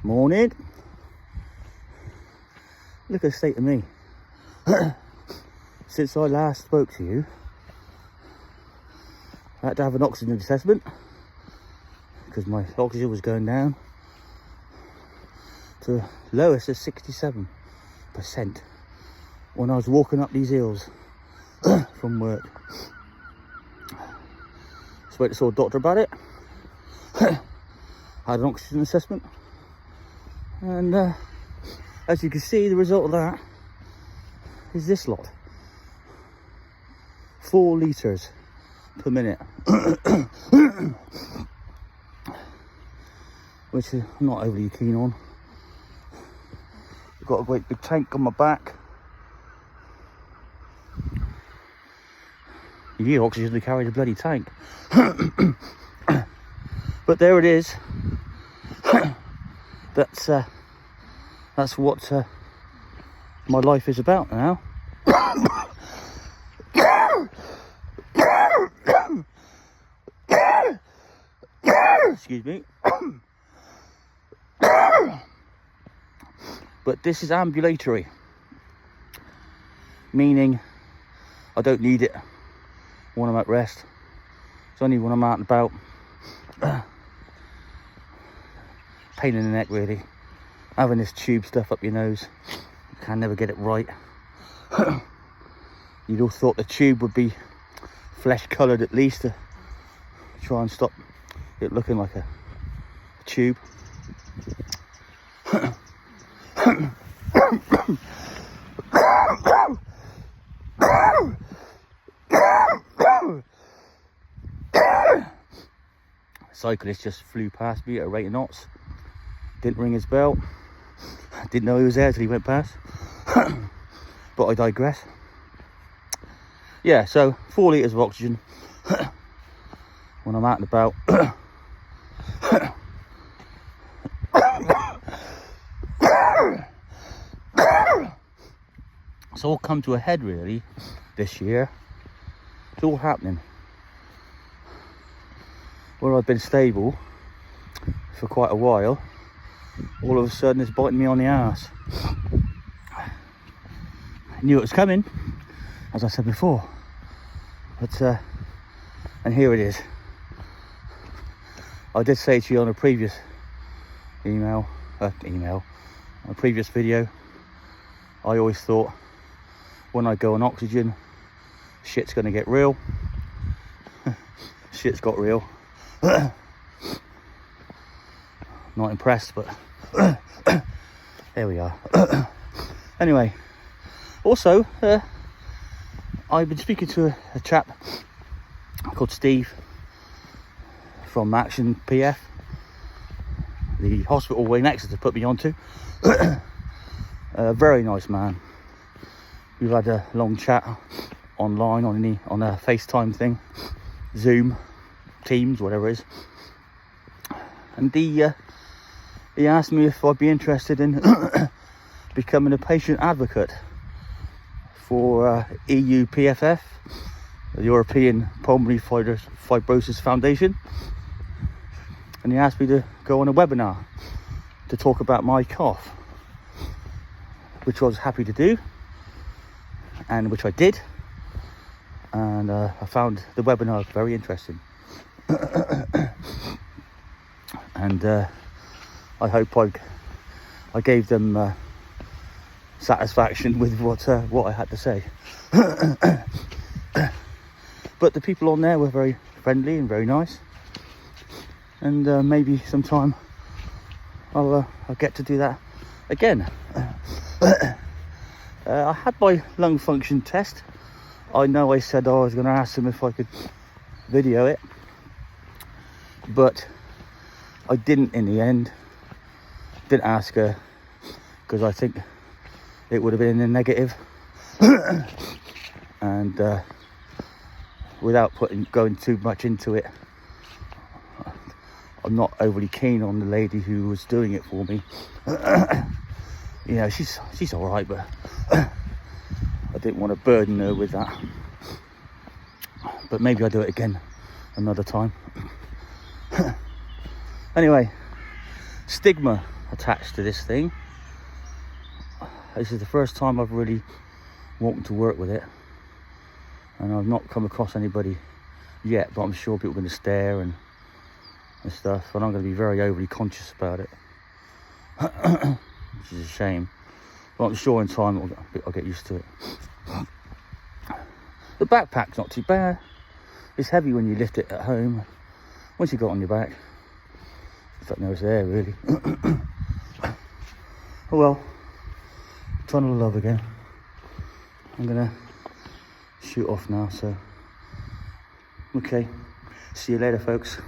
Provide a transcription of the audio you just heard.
Morning. Look at the state of me. Since I last spoke to you, I had to have an oxygen assessment because my oxygen was going down to lowest of 67% when I was walking up these hills from work. Spoke to a doctor about it. Had an oxygen assessment, and as you can see, the result of that is this lot: 4 litres per minute, which I'm not overly keen on. I've got a great big tank on my back. You need oxygen to carry the bloody tank. But there it is. That's what my life is about now. Excuse me. But this is ambulatory, meaning I don't need it when I'm at rest. It's only when I'm out and about. Pain in the neck, really. Having this tube stuff up your nose, you can never get it right. You'd all thought the tube would be flesh coloured at least to try and stop it looking like a tube. Cyclist just flew past me at a rate of knots. Didn't ring his bell. Didn't know he was there till he went past. But I digress. Yeah, so 4 litres of oxygen when I'm out and about. It's all come to a head really this year. It's all happening. Where I've been stable for quite a while, all of a sudden it's biting me on the arse. I knew it was coming, as I said before, but and here it is. I did say to you on a previous on a previous video, I always thought when I go on oxygen, shit's gonna get real. Shit's got real. Not impressed, but there we are. Anyway, also I've been speaking to a chap called Steve from Action PF, the hospital Wayne Exeter put me onto. A very nice man. We've had a long chat online on a FaceTime thing, Zoom, Teams, whatever it is, and he asked me if I'd be interested in becoming a patient advocate for EU PFF, the European Pulmonary Fibrosis Foundation, and he asked me to go on a webinar to talk about my cough, which I was happy to do, and which I did, and I found the webinar very interesting. And I hope I gave them satisfaction with what I had to say. But the people on there were very friendly and very nice, and maybe sometime I'll get to do that again. I had my lung function test. I know I said I was going to ask them if I could video it, but I didn't in the end. Didn't ask her because I think it would have been a negative. And without going too much into it, I'm not overly keen on the lady who was doing it for me. You know, she's all right, but I didn't want to burden her with that. But maybe I'll do it again another time. Anyway, stigma. attached to this thing. This is the first time I've really wanted to work with it, and I've not come across anybody yet, but I'm sure people are going to stare and stuff, and I'm going to be very overly conscious about it, which is a shame, but I'm sure in time I'll get used to it. The backpack's not too bad. It's heavy when you lift it at home. Once you got it on your back, it's no, it's there really. Oh well, tunnel of love again. I'm gonna shoot off now, so okay, see you later folks.